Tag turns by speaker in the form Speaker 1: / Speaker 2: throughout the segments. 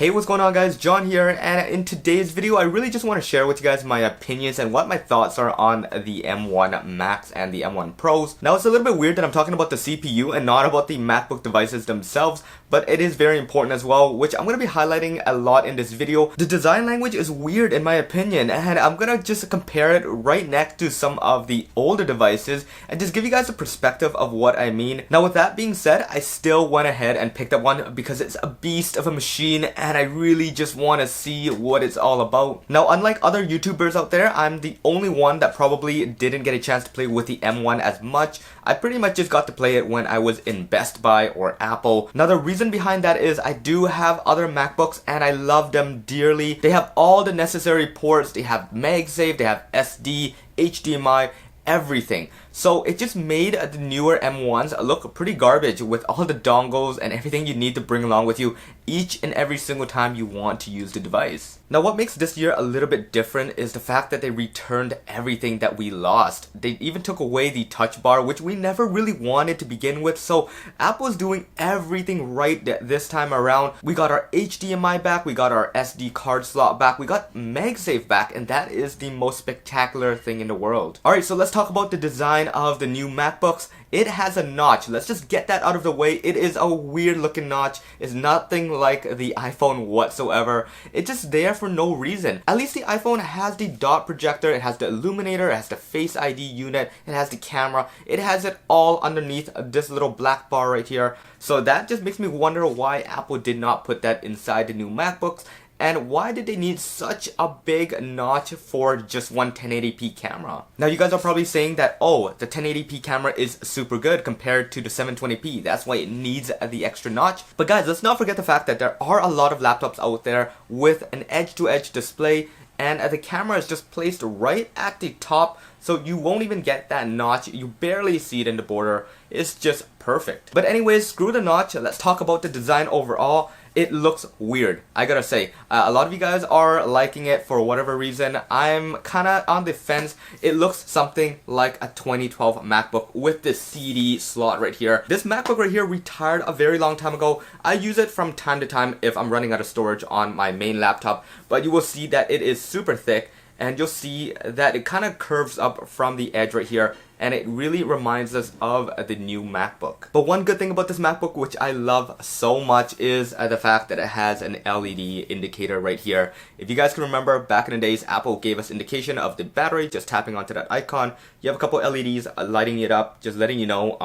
Speaker 1: Hey, what's going on guys, John here, and in today's video I really just want to share with you guys my opinions and what my thoughts are on the M1 Max and the M1 Pros. Now it's a little bit weird that I'm talking about the CPU and not about the MacBook devices themselves, but it is very important as well, which I'm going to be highlighting a lot in this video. The design language is weird in my opinion, and I'm going to just compare it right next to some of the older devices and just give you guys a perspective of what I mean. Now with that being said, I still went ahead and picked up one because it's a beast of a machine and I really just want to see what it's all about. Now unlike other YouTubers out there, I'm the only one that probably didn't get a chance to play with the M1 as much. I pretty much just got to play it when I was in Best Buy or Apple. Now the reason behind that is I do have other MacBooks and I love them dearly. They have all the necessary ports, they have MagSafe, they have SD, HDMI, everything. So it just made the newer M1s look pretty garbage with all the dongles and everything you need to bring along with you each and every single time you want to use the device. Now what makes this year a little bit different is the fact that they returned everything that we lost. They even took away the touch bar, which we never really wanted to begin with, so Apple's doing everything right this time around. We got our HDMI back, we got our SD card slot back, we got MagSafe back, and that is the most spectacular thing in the world. Alright, so let's talk about the design of the new MacBooks. It has a notch. Let's just get that out of the way. It is a weird looking notch. It's nothing like the iPhone whatsoever. It's just there for no reason. At least the iPhone has the dot projector, it has the illuminator, it has the Face ID unit, it has the camera. It has it all underneath this little black bar right here. So that just makes me wonder why Apple did not put that inside the new MacBooks. And why did they need such a big notch for just one 1080p camera? Now you guys are probably saying that, oh, the 1080p camera is super good compared to the 720p. That's why it needs the extra notch. But guys, let's not forget the fact that there are a lot of laptops out there with an edge-to-edge display, and the camera is just placed right at the top, so you won't even get that notch. You barely see it in the border. It's just perfect. But anyways, screw the notch. Let's talk about the design overall. It looks weird, I gotta say. A lot of you guys are liking it for whatever reason. I'm kinda on the fence. It looks something like a 2012 MacBook with the CD slot right here. This MacBook right here retired a very long time ago. I use it from time to time if I'm running out of storage on my main laptop, but you will see that it is super thick, and you'll see that it kind of curves up from the edge right here, and it really reminds us of the new MacBook. But one good thing about this MacBook, which I love so much, is the fact that it has an LED indicator right here. If you guys can remember, back in the days, Apple gave us indication of the battery, just tapping onto that icon. You have a couple LEDs lighting it up, just letting you know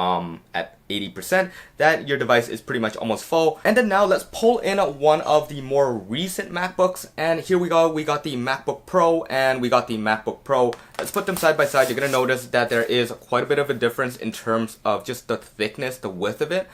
Speaker 1: at 80% that your device is pretty much almost full. And then now let's pull in one of the more recent MacBooks, and here we go. We got the MacBook Pro and we got the MacBook Pro. Let's put them side by side. You're gonna notice that there is quite a bit of a difference in terms of just the thickness, the width of it.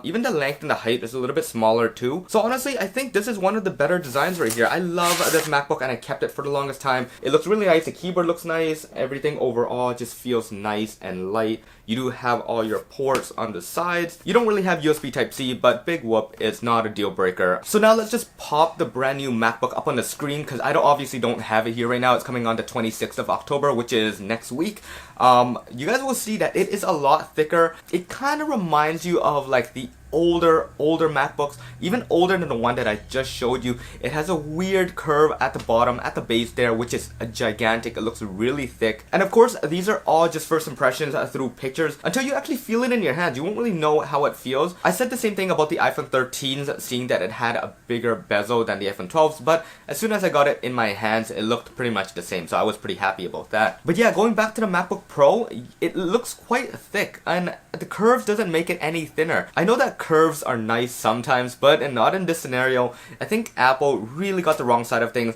Speaker 1: Even the length and the height is a little bit smaller too. So honestly, I think this is one of the better designs right here. I love this MacBook and I kept it for the longest time. It looks really nice. The keyboard looks nice. Everything overall just feels nice and light. You do have all your ports on the sides. You don't really have USB Type-C, but big whoop, it's not a deal breaker. So now let's just pop the brand new MacBook up on the screen because I obviously don't have it here right now. It's coming on the 26th of October, which is next week. You guys will see that it is a lot thicker. It kind of reminds you of like the older MacBooks, even older than the one that I just showed you. It has a weird curve at the bottom, at the base there, which is gigantic. It looks really thick. And of course, these are all just first impressions through pictures. Until you actually feel it in your hands, you won't really know how it feels. I said the same thing about the iPhone 13s, seeing that it had a bigger bezel than the iPhone 12s, but as soon as I got it in my hands, it looked pretty much the same, so I was pretty happy about that. But yeah, going back to the MacBook Pro, it looks quite thick, and the curves doesn't make it any thinner. I know that curves are nice sometimes, but not in this scenario. I think Apple really got the wrong side of things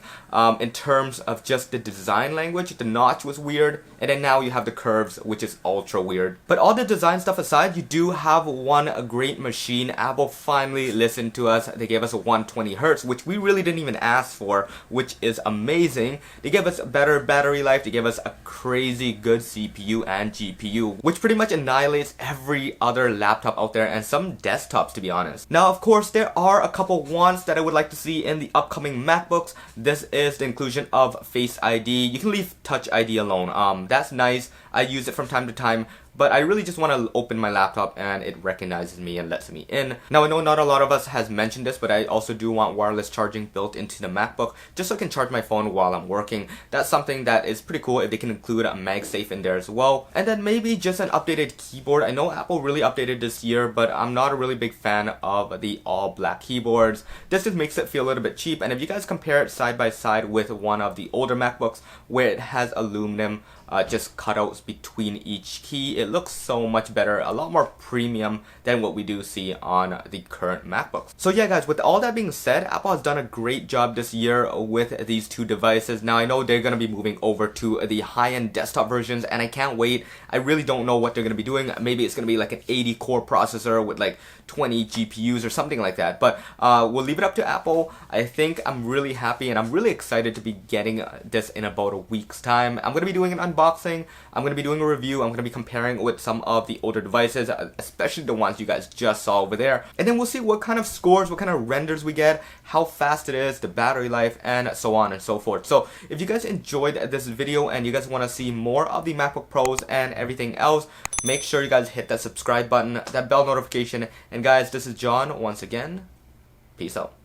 Speaker 1: in terms of just the design language. The notch was weird, and then now you have the curves, which is ultra weird. But all the design stuff aside, you do have one great machine. Apple finally listened to us. They gave us a 120 Hz, which we really didn't even ask for, which is amazing. They gave us better battery life. They gave us a crazy good CPU and GPU, which pretty much annihilates every other laptop out there and some desktops, to be honest. Now, of course, there are a couple wants that I would like to see in the upcoming MacBooks. This is the inclusion of Face ID. You can leave Touch ID alone. That's nice. I use it from time to time, but I really just want to open my laptop and it recognizes me and lets me in. Now I know not a lot of us has mentioned this, but I also do want wireless charging built into the MacBook just so I can charge my phone while I'm working. That's something that is pretty cool if they can include a MagSafe in there as well. And then maybe just an updated keyboard. I know Apple really updated this year, but I'm not a really big fan of the all black keyboards. This just makes it feel a little bit cheap, and if you guys compare it side by side with one of the older MacBooks where it has aluminum just cutouts between each key, it looks so much better, a lot more premium than what we do see on the current MacBooks. So yeah guys, with all that being said, Apple has done a great job this year with these two devices. Now I know they're going to be moving over to the high-end desktop versions, and I can't wait. I really don't know what they're going to be doing. Maybe it's going to be like an 80 core processor with like 20 GPUs or something like that, but we'll leave it up to Apple. I think I'm really happy and I'm really excited to be getting this in about a week's time. I'm going to be doing an unboxing, I'm going to be doing a review, I'm going to be comparing with some of the older devices, especially the ones you guys just saw over there, and then we'll see what kind of scores, what kind of renders we get, how fast it is, the battery life, and so on and so forth. So if you guys enjoyed this video and you guys want to see more of the MacBook Pros and everything else, make sure you guys hit that subscribe button, that bell notification, and guys, this is John once again. Peace out.